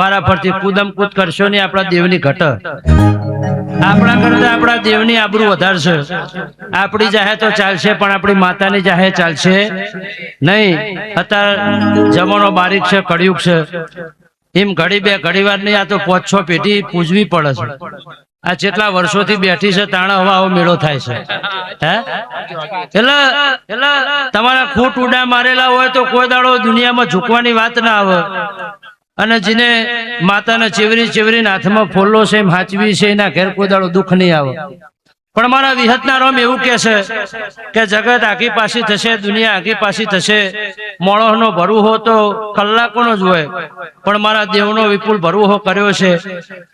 પારા પરથી કૂદમ કૂદ કરશો નહીં, આપણા દેવની ઘટ આપણા કરતા આપણા દેવની આબરૂ વધારશે. આપણી જાહે તો ચાલશે પણ આપણી માતાની જાહે ચાલશે નહીં. અત્યારે જમાનો બારીક છે, કળિયુગ છે. એમ ઘડી બે ઘડી વાર નહીં, આ તો 5-6 પેઢી પૂજવી પડે છે. આ જેટલા વર્ષોથી બેઠી છે તાણા હવા આવો મેળો થાય છે. હે એટલે તમારા ખૂટ ઉડા મારેલા હોય તો કોઈ દાડો દુનિયામાં ઝૂકવાની વાત ના આવે. અને જેને માતાના ચેવરી હાથમાં ફોલ્લો છે એમ હાચવી છે એના ઘેર કોઈ દાડો દુઃખ નહીં આવે. પણ મારા વિહતના રોમ એવું કે છે કે જગત આખી પાછી થશે, દુનિયા આખી પાછી થશે. મોણસનો ભરવો તો કલાકોનો જ હોય, પણ મારા દેવનો વિપુલ ભરવો કર્યો છે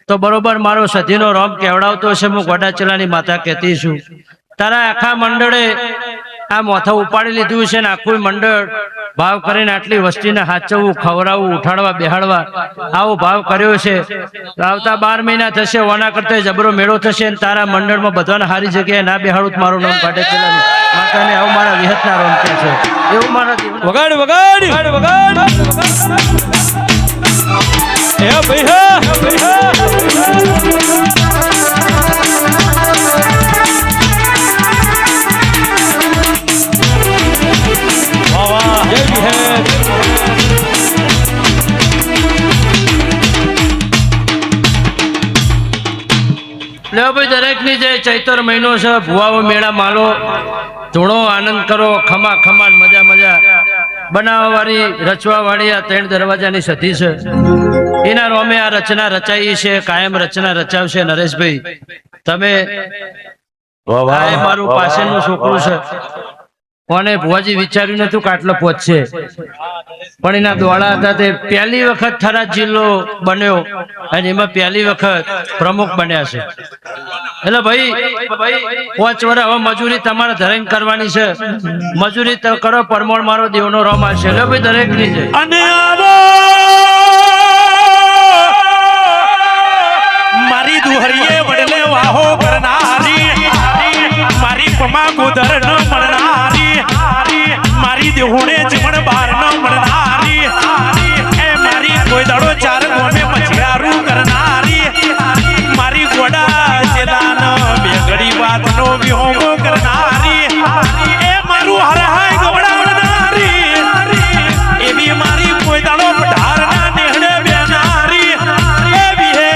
તો બરોબર મારો સધીનો રોમ કેવડાવતો છે. હું ગોડાચલાની માતા કહેતી છું. તારા આખા મંડળે આ મોથા ઉપાડી લીધું છે ને આખું મંડળ ભાવ કરીને આટલી વસ્તીને હાચવવું, ખવડાવવું, ઉઠાડવા, બેહાડવા આવો ભાવ કર્યો છે. આવતા 12 મહિના થશે, ઓના કરતા જબરો મેળો થશે ને તારા મંડળમાં બધાને સારી જગ્યાએ ના બેહાડું મારું નામ ગોડાચલાની માતાને આવું મારા વિહતના રોમ કહે છે. એવું મારા વગાડ વગાડ વગાડ હે ભૈયા દરેક ની જે ચૈતર મહિનો છે, ભુવાઓ મેળા માલો, ધૂણો આનંદ કરો, ખમા ખમા મજા મજા બનાવવા વાળી, રચવા વાળી આ 3 દરવાજાની સતી છે. એના રોમે આ રચના રચાઈ છે, કાયમ રચના રચાવશે. નરેશભાઈ તમે મારું પાછળનું છોકરું છે, કોને ભુવાજી વિચાર્યું નતું કે આટલો પહોંચશે, પણ એના દોડા હતા. તે પહેલી વખત થરાદ જિલ્લો બન્યો અને એમાં પહેલી વખત પ્રમુખ બન્યા છે. એટલે ભાઈ 5 વર્ષ હવે મજૂરી તમારે ધરાઈને કરવાની છે. મજૂરી કરો, પરમોણ મારો દેવનો રોમ આવશે. એટલે ભાઈ દરેક ની છે. અને મારી દુહરીએ વડલે વાહો કરનારી, મારી પમા ગોદર ન મળનારી, મારી દેહુણે જીવન બાર ન મળનારી, એ મારી કોઈ દાડો 4 ગોમે મછિયારું કરનારી, મારી ગોડા ચેલાન બે ઘડી વાતનો વિહોમો કરનારી, એ મારું હરહાય ગવડાવનારી, એવી મારી કોઈ દાડો પઢારના નેહડે બેનારી, એવી હે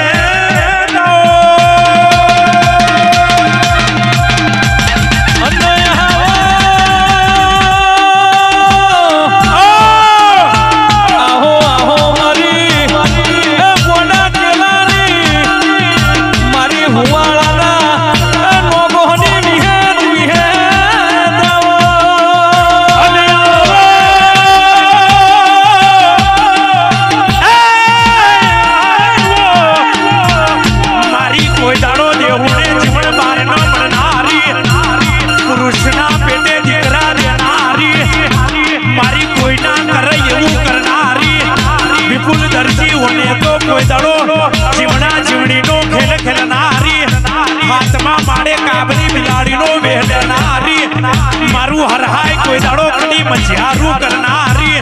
મારું હરહાય કોઈ દાડો કડી મછિયારું કરનારી,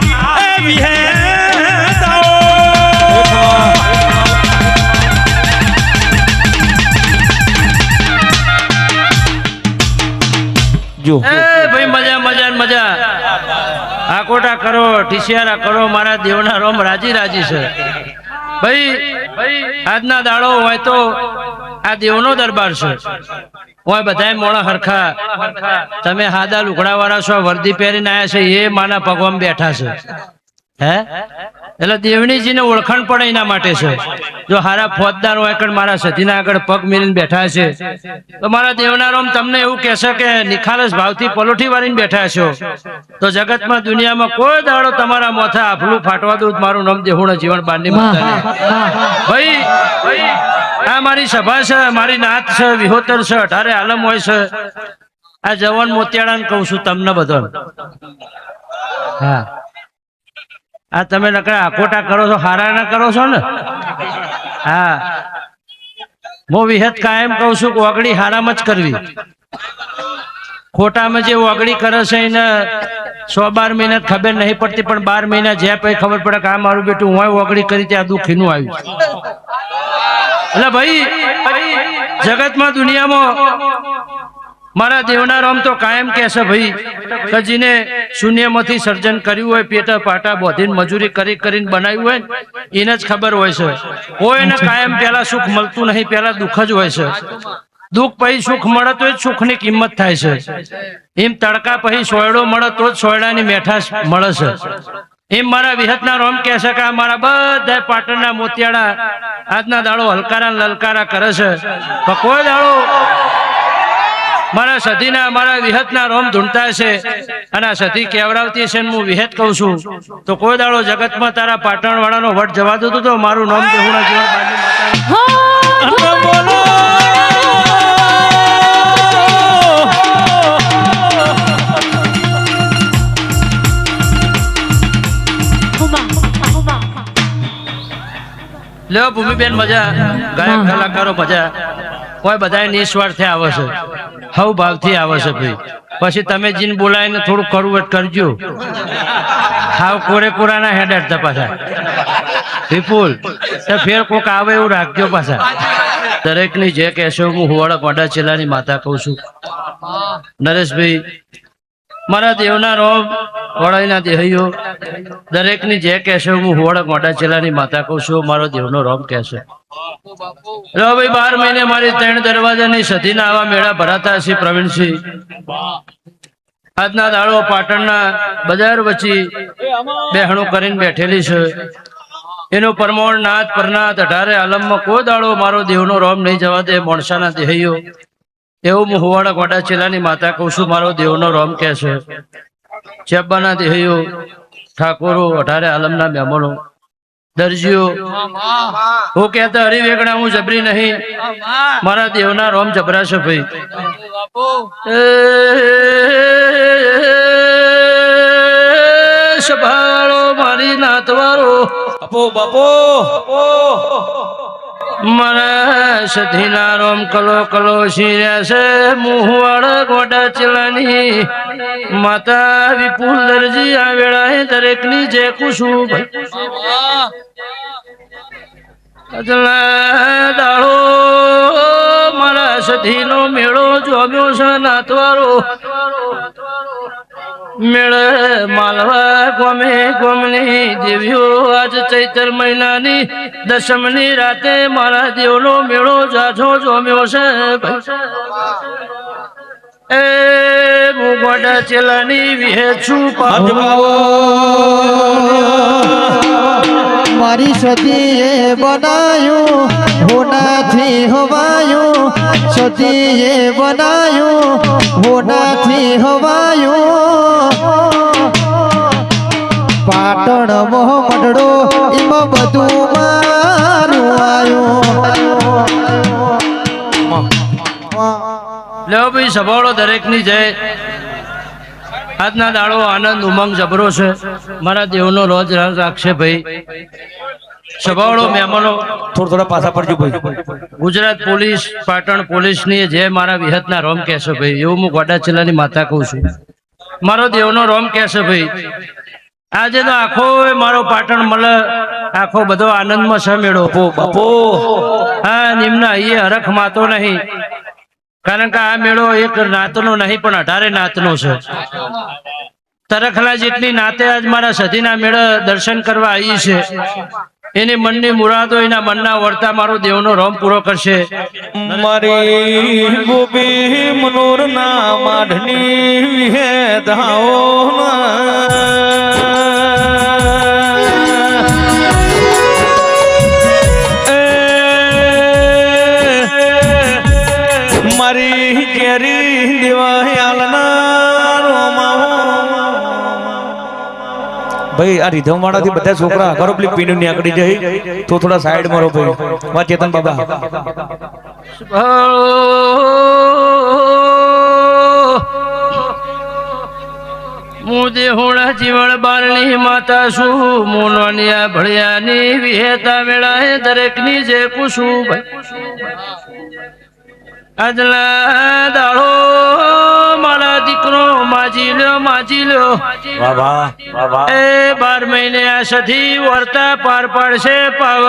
એવી હે જો ભાઈ મજા મજા મજા આકોટા કરો, ઠીસિયારા કરો. મારા દેવના રોમ રાજી રાજી છે. ભાઈ આજના દાડો હોય તો આ દેવનો દરબાર છે. હોય બધાય મોણા હરખા, તમે હાદા લુગડા વાળા છો, વર્દી પહેરીને આવ્યા છે, એ માના પગવામાં બેઠા છે. હે એટલે દેવણીજીને ઓળખાણ પડે એના માટે છે. જો હારા ફોજદાર હોય કે મારા સતીના આગળ પગ મેલીને બેઠા છે તો મારા દેવના રોમ તમને એવું કહેશે કે નિખાલસ ભાવથી પલોઠી વાળીને બેઠા છો તો જગતમાં દુનિયામાં કોઈ દાડો તમારા મોથા આફલું ફાટવા દઉં. મારું નામ દેહુણ જીવન બારની માતાને. ભાઈ આ મારી સભા છે, મારી નાત છે, વિહોતર છે, 18 આલમ હોય છે. આ જવાન મોતિયાળાને કહું છું તમને બધા. હા આ તમે નકરા આકોટા કરો છો, હારા ના કરો છો ને. હા હું વિહત કાયમ કહું છું કે ઓગળી હારામ જ કરવી. ખોટામાં જે ઓગળી કરે છે એને 100-12 મહિના ખબર નહીં પડતી, પણ 12 મહિના જ્યાં પછી ખબર પડે કે આ મારું બેટું હું ઓગળી કરી ત્યાં દુખીનું આવ્યું. એટલે ભાઈ જગતમાં દુનિયામાં મારા દેવના રામ તો કાયમ કહેશે ભાઈ કે જેને શૂન્યમાંથી સર્જન કર્યું હોય, પેટા પાટા બોધીને મજૂરી કરી કરીને બનાવ્યું હોય એને જ ખબર હોય છે. કોઈને કાયમ પેલા સુખ મળતું નહીં, પેલા દુઃખ જ હોય છે. દુઃખ પછી સુખ મળે તો જ સુખની કિંમત થાય છે. એમ તડકા પછી સોયડો મળે તો જ સોયડાની મેઠાશ મળે છે. એમ મારા વિહતના રોમ કહે છે કે આ મારા બધા પાટણના મોતિયાળા આજના દાડો હલકારા લલકારા કરે છે, પણ કોઈ દાડો મારા સતીના મારા વિહતના રોમ ધૂંઢતા છે અને આ સતી કેવરાવતી છે. હું વિહત કહું છું તો કોઈ દાડો જગતમાં તારા પાટણ વાળાનો વટ જવા દો તો મારું નામ દેહુણા જીવન બાજુ માતા લ્યો ભૂમિબેન મજા, ગાયક કલાકારો મજા, કોઈ બધા નિસ્વાર્થે આવે છે, હવ ભાવથી આવે છે ભાઈ. પછી તમે જીન બોલાવીને થોડું કરવું કરજો, હાવ કોરે કોરાના હેડ પાછા વિપુલ ફેર કોક આવે એવું રાખજો પાછા. દરેક ની જે કહેશો હું હુવાડા મોઢા ચેલાની માતા કહું છું. નરેશભાઈ મારા દેવના રોમ વડાઈના દેહૈયો દરેક ની જે કહેશે હું હુવાડા મોઢા ચેલાની માતા કહું છું. મારો દેવનો રોમ કહેશે. ભાઈ 12 મહિને મારી 3 દરવાજાની સતીના આવા મેળા ભરાતા છે. પ્રવીણસિંહ આજના દાડો પાટણના બજાર વચ્ચે બેહણું કરીને બેઠેલી છે. એનું પરમોણ નાથ પરનાથ 18 આલમમાં કોઈ દાડો મારો દેવનો રોમ નહીં જવા દે મોણસાના દેહૈયો. એવું હું હુવાડા મોઢા ચેલાની માતા કહું છું. મારો દેવનો રોમ કહે છે. ચેબ્બાના દેહૈયો, ઠાકોરો, 18 આલમના મહેમાનો, દરજીઓ, હું કહેતા હરિવેગણા હું જબરી નહીં, મારા દેવના રોમ જબરાશે ભાઈ. સંભાળો મારી નાતવારો મારા સધીના રોમ કલો કલો શીર્યા છે. મુહવાડા ગોડા ચલાની માતા વિપુલ દરજી આ વેળાએ દરેક ની જે કુશું દાડો મારા સધીનો મેળો જોમ્યો છે. નાતવારો મેળે માલવા ગમે ગમની દેવીઓ આજ ચૈતર મહિનાની દશમની રાતે મારા દેવનો મેળો જાજો જોમ્યો છે. એ હું ગોડા ચેલાની વિહેચું મારી સતીએ બનાયું હોનાથી હવાયું, સતીએ બનાયું હોનાથી હવાયું. પાટણ મોહ મઢડો એમાં બધું મારું આવ્યું. લ્યો ભાઈ સભાળો દરેક ની જય. આજના દાડો આનંદ ઉમંગ જબરો છે. મારા દેવનો રોજ રાખશે ભાઈ. સભાળો મહેમાનો થોડા પાછા પડજો ભાઈ. ગુજરાત પોલીસ પાટણ પોલીસ ની જે મારા વિહતના રોમ કહેશે ભાઈ. એવું હું ગોડા ચેલાની માતા કહું છું. મારો દેવનો રોમ કહેશે ભાઈ. આજે તો આખો મારો પાટણ મળે, આખો બધો આનંદમાં છે મેળો. હા નિમના એ હરખ માતો નહીં, કારણ કે આ મેળો એક નાતનો નહીં પણ 18 નાતનો છે. તરખલા જેટલી નાતે આજ મારા સતીના મેળા દર્શન કરવા આવી છે. એની મનની મુરાદો એના મનના વર્તા મારો દેવનો રોમ પૂરો કરશે. મારી ગોપી મનોર ના માઢની વિહેધાઓ મારી કેરી દેવાયાલના ભાઈ. આ રીધમ વાળાથી બધા છોકરા કરો પેલી પીનું નીકળી જાય તો થોડા સાઈડ માં રહો ભાઈ. વા ચેતન બાબા હું દેહુણા જીવણ બારણી માતા છું. મોનવાનિયા ભળિયાની વિહેતા વેળાએ દરેક ની જે કુશું આજલા દાડો મારા દીકરો માજી લ્યો એ 12 મહિને આ સધી વર્તા પાર પાડશે પાવ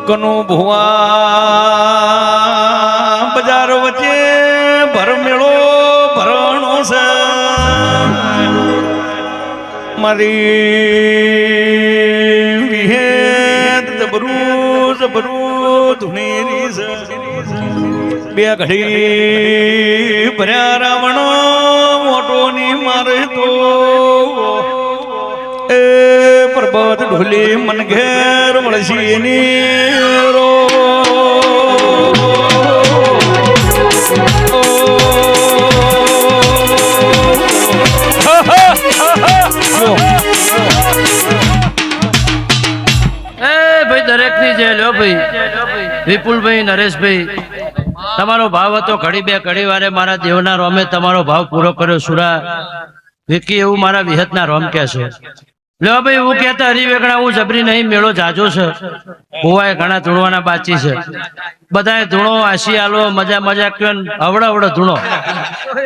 કનો ભુવા બજાર વચ્ચે ભર મેળો ભરણો છે મારી વિહેત જબરું ધુનેરી છે બે ઘડી ભર્યા રાવણ મોટોની મારે તો એ પર્વત ઢોલી મન ઘેર મળશી રો ભાઈ દરેક ની જે લ્યો ભાઈ વિપુલભાઈ નરેશભાઈ તમારો ભાવ હતો ઘડી બે ઘડી વારે મારા દેવના રોમે તમારો ભાવ પૂરો કર્યો સુરા વિકી એવું મારા વિહતના રોમ કે છે લ્યો ભાઈ એવું કહેતા હરિવેગણા હું જબરી નહીં મેળો જાજો છે હોવાય ઘણા ધૂણવાના બાચી છે બધાએ ધૂણો આશી આલો મજા મજા કયો અવડો ધૂણો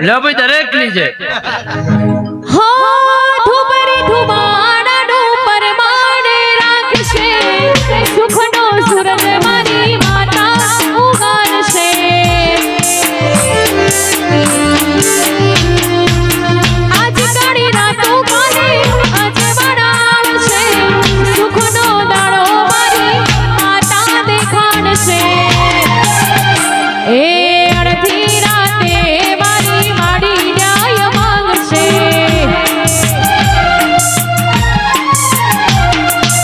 લ્યો ભાઈ દરેક ની છે સુખનો સુરજ મારી માતા ઉગારશે આજ કાળી રાતો કાલે આજ બનાવશે સુખનો દાડો મારી માતા દેખાડશે એ અડધી રાતે મારી માડી ન્યાય માંગશે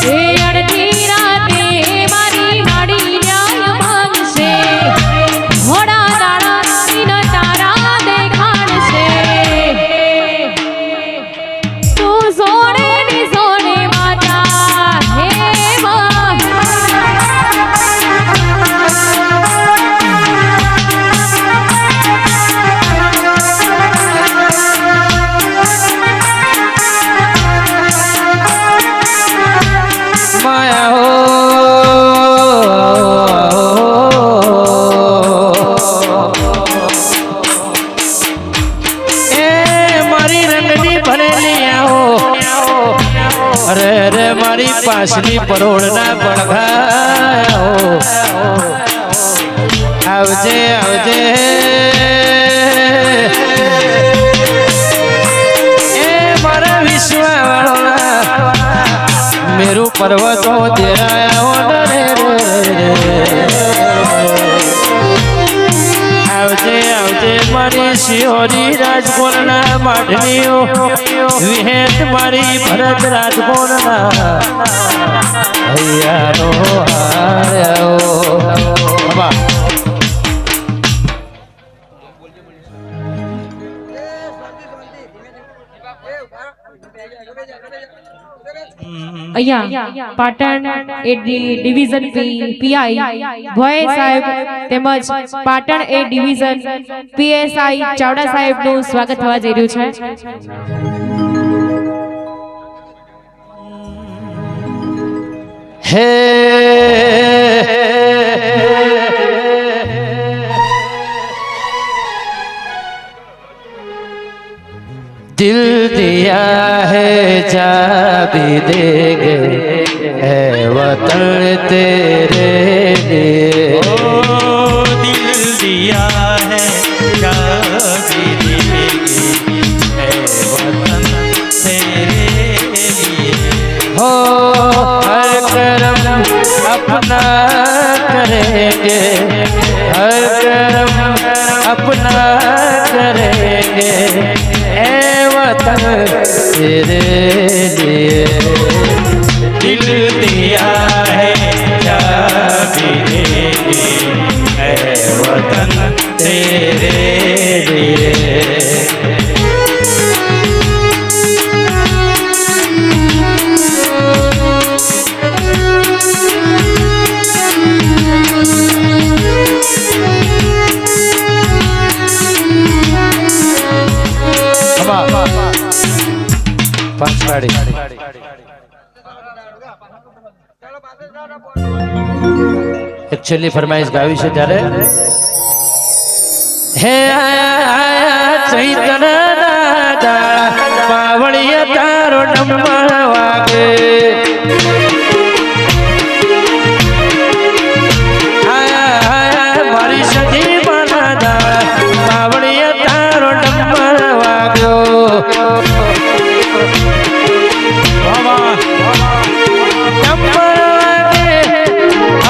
એ અડધી રાતે મારી માડી ન્યાય માંગશે ઘોડા દાડા સીન તારા દેખાડશે તું સોને ની સોને માતા હે માયા હો એ મારી રંગની ભરેલી આવો અરે રે મારી પાસની પરોળના પડઘાયો આવજે આવજે એ મારા વિશ્વવાળા મેરુ પર્વતો તેરાયા આવજે આવજે મારી શિહોરી રાજકોટના માઢણીઓ વિહેત મારી ભરત રાજકોટના હૈયાનો હાર્યો અહીંયા પાટણ એ ડિવિઝન પીઆઈ ભોય સાહેબ તેમજ પાટણ એ ડિવિઝન પીએસઆઈ ચાવડા સાહેબનું સ્વાગત થવા જઈ રહ્યું છે હે दिल दिया है जा भी देंगे है वतन तेरे लिए दिल दिया है क्या भी देंगे है वतन तेरे लिए हो हर करम अपना करेंगे हर करम अपना करेंगे वतन तेरे लिए दिल दिया है क्या भी देंगे है वतन तेरे लिए પાંચવાડી એક છેલ્લી ફરમાઈશ ગાવી છે ત્યારે હે આયા ચૈતન દાદા પાવળિયા તારો ડમર વાગે મારી સધી બનાદા પાવળિયા તારો ડમર વાગ્યો ડમર વાગે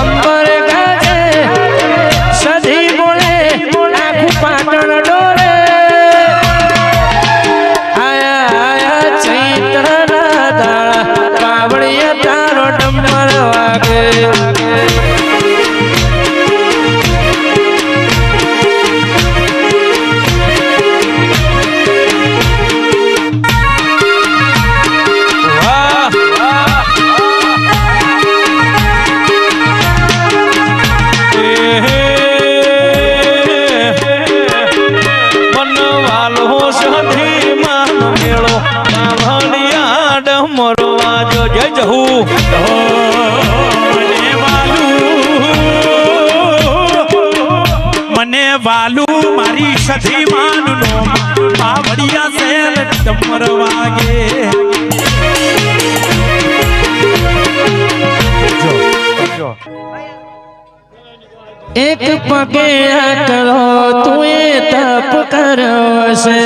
અંબર ગાજે સધી બોલે આખું પાટણ ડોરે આયા ચૈત્ર ના દાડા પાવળિયા તારો ડમર વાગે મને વાલું મારી સધી માનું પાવડિયા શેર ડમર વાગે એક પગે કરો તું એ તપ કર્યો છે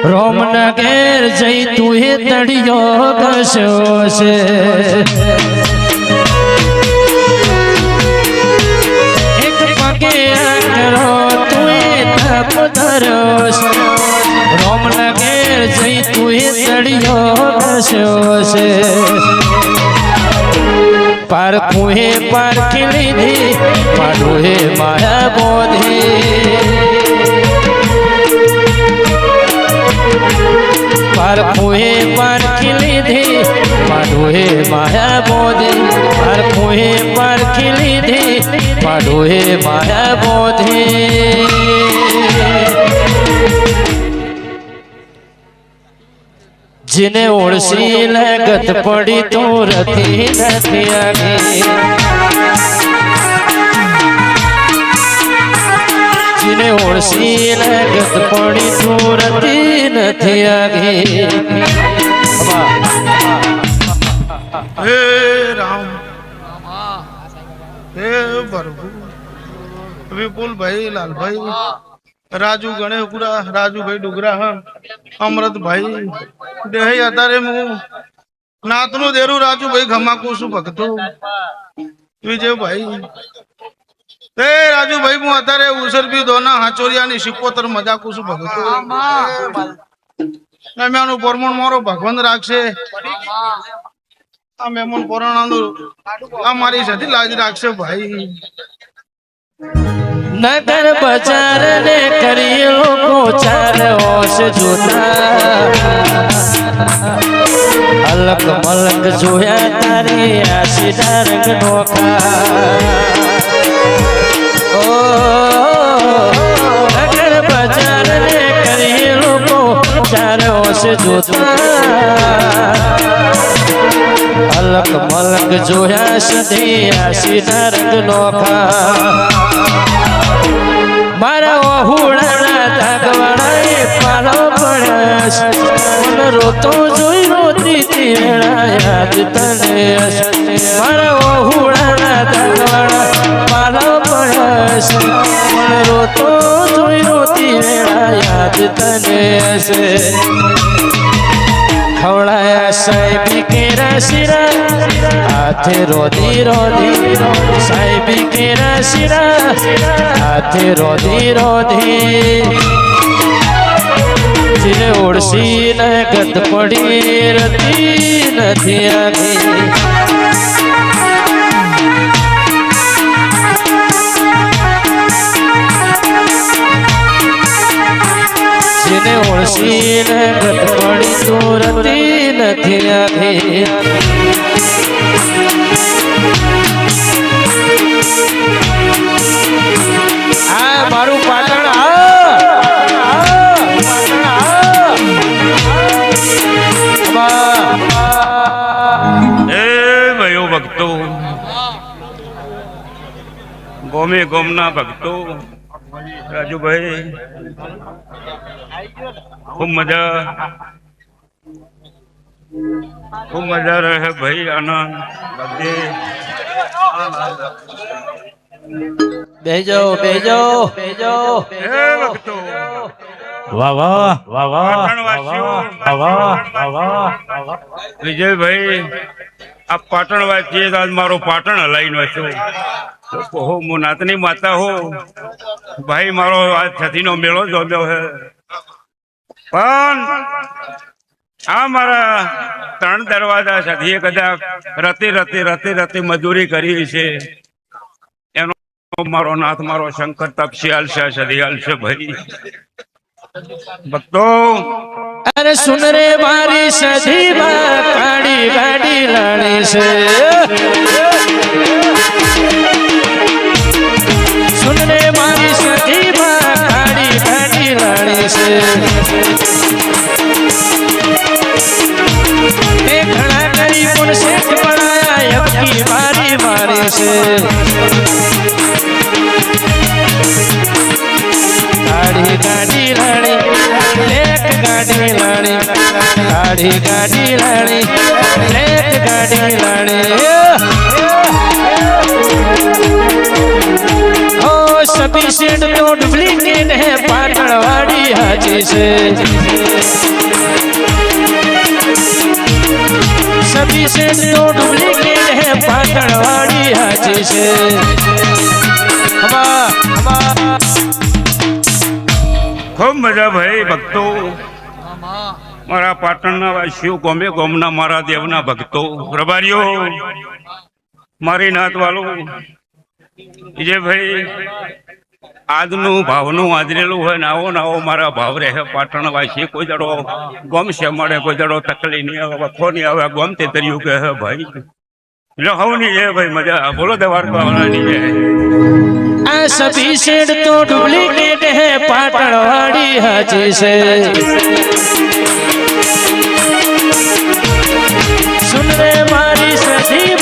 રોમ ના ઘેર જઈ તું એ તળિયો ઘસ્યો છે એક પગે કરો તું એ તપ કર્યો છે રોમ ના ઘેર જઈ તું એ તળિયો ઘસ્યો છે પાર કુહે પાર ખીલી પાડુહે માયા બોધી પાર કુહે પાર ખીલી પાડુહે માયા બોધી પાર કુહે પાર ખીલી પાડુહે માયા બોધી जिने ओळसी लगत पड़ी तो रती નથી आगे जिने ओळसी लगत पड़ी तो रती નથી आगे हे राम हे प्रभु विपुल भाई लाल भाई राजू गणेपुरा राजू भाई डुगरा अमृत भाई देह अतारे मु नातनु देरू राजू भाई घमाकू सु भगतो विजय भाई ए राजू भाई मु अतारे उसर भी दोना हाचोरिया ની 77 મજાકુ સુ ભગતો મેમાનું પરમણ મારો ભગવાન રાખશે આ મેમન પોરાણાનું આ મારી સાથે લાજ રાખશે ભાઈ नगर बाजार ने करी लोको चार होश जोता अलग मलक जोया तारे आशीषा रंग नोखा ओ नगर बाजार ने करी लोको चार होश जोता अलग मलक जोया सदी आशीषा रंग नोखा मारा वहुड़ा धागवाड़ा ए पालो पड़स मन रोतो जोई रोती थी वेड़ा याद तने मारा वहुड़ा धागवाड़ा पालो पड़स मन रोतो जोई रोती वेड़ा याद तने खवड़ाया साहिबी केरा सिरा हाथे रोधी रोधी साहिबी केरा सिरा हाथे रोधी रोधी जिने ओळसी लगत पड़ी रती નથી आगे जिने ओळसी लगत पड़ी तो रती નથી आगे આ મારું પાટણ આ ગોમે ગોમના ભક્તો રાજુભાઈ ખૂબ મજા રહે ભાઈ આનંદ બધે બેજો હે ભક્તો વાહ વાહ વાહ વાહ પાટણવાસીઓ, વાહ વિજયભાઈ આ પાટણવાસી આજ મારો પાટણ હલાઈનો છું હો હું નાતની માતા હો ભાઈ મારો આ છઠ્ઠીનો મેળો જોમ્યો હે પણ આ મારા 3 દરવાજા સધીએ કદાચ રતે મજૂરી કરી છે એનો મારો નાથ મારો શંકર તપશિયાલ છે સદિયાલ છે ભાઈ ભક્તો અરે સુન રે મારી સધી કાળી ગાડી લાણી છે સુન રે મારી સધી કાળી ગાડી લાણી છે એ ઘણા કરી પણ શેઠ બનાયા યકી મારી મારી છે ગાડી ગાડી લાણી લેક ગાડી લાણી ગાડી ગાડી લાણી લેક ગાડી લાણી ઓ સભી સેડ તો ડુપ્લિકેટ હે પાટણવાડી હાજી છે સભી સેડ તો ડુપ્લિકેટ હે પાટણવાડી હાજી છે હમા ખૂબ મજા ભાઈ ભક્તો મારા પાટણના વાસીઓ ગોમે ગોમના મારા દેવના ભક્તો રબારીઓ મારી નાત વાલો જે ભાઈ આજનું ભાવનું આદરેલું હોય ને આવો મારા ભાવ રહે પાટણ વાસી કોઈ દડો ગોમ છે મળે કોઈ દડો તકલીફ નહીં આવે વખો નહીં આવે ગોમ તે તર્યું કે હે ભાઈ લહવની છે ભાઈ મજા બોલો દવાર પાવાની છે આ સભી શેડ તો ડુપ્લિકેટ હે પાટણવાડી હાજી છે સુન રે મારી સધી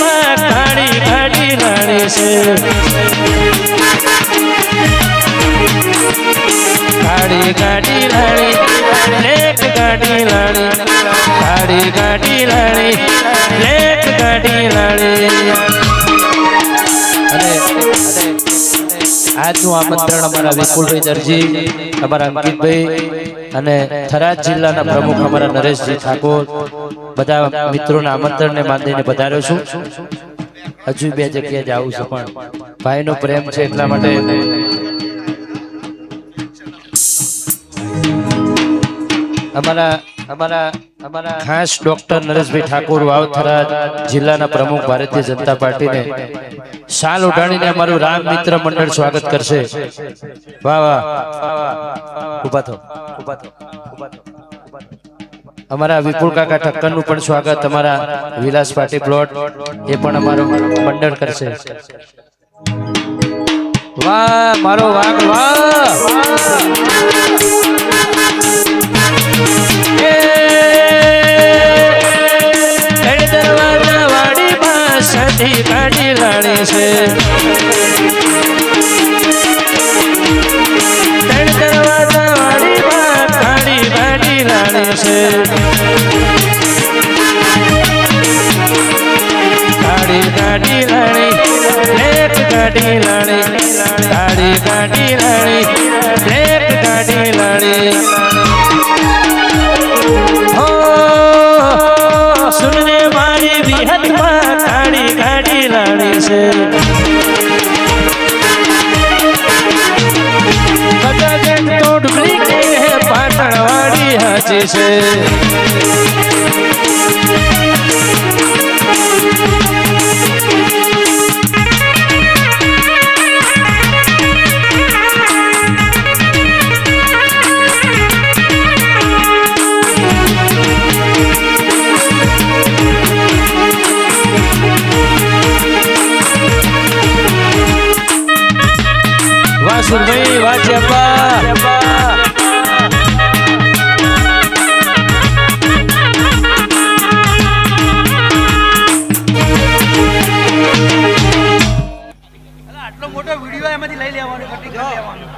કાળી ગાડી લાણી છે ગાડી ગાડી લાણી લેક ગાડી લાણી ગાડી ગાડી લાણી લેક ગાડી લાણી અને આજનું આમંત્રણ અમારા વિપુલભાઈ દરજી અમારા અંકિતભાઈ અને થરાદ જિલ્લાના પ્રમુખ અમારા નરેશજી ઠાકોર બધા મિત્રોના આમંત્રણને માનીને પધાર્યો છું હજુ 2 જગ્યાએ જાવું છે પણ ભાઈનો પ્રેમ છે એટલા માટે અમારા ખાસ ડોક્ટર નરેશભાઈ ઠાકોર વાવ થરાદ જિલ્લાના પ્રમુખ ભારતીય જનતા પાર્ટીને શાલ ઉડાડીને અમારું રામ મિત્ર મંડળ સ્વાગત કરશે વાહ વાહ ઉભા થો અમારા વિપુલ કાકા ઠક્કરનું પણ સ્વાગત અમારા વિલાસ પાટી પ્લોટ એ પણ અમારું મંડળ કરશે વાહ મારો વાઘ વાહ દરવાજા વાડી માં સધી ગાડી લાણી છે દરવાજા વાડી માં ગાડી લાણી છે ગાડી ગાડી લાણી લેક ગાડી લાણી ગાડી ગાડી લાણી લેક ગાડી લાણી સુનને મારી વિહતમાં ગાડી ગાડી લાણી છે બધા જણ તો ડુપ્લિકેટ હે પાટણવાડી હાજી છે વાસુભાઈ વાજ્યપા આટલો મોટો વિડીયો વિડિયો એમાંથી લઈ લેવાનું કટિંગ કરી લેવાનું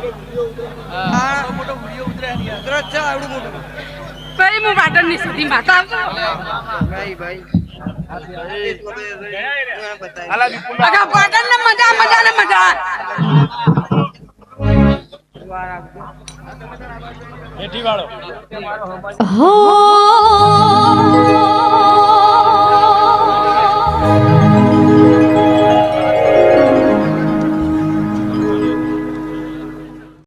હા મોટો વિડિયો ઉતરે ની ઉતરે છે આવડું મોટું ભાઈ હું પાટણ ની સુધી માતા બગા પાટણ ને મજા મજા ને મજા હો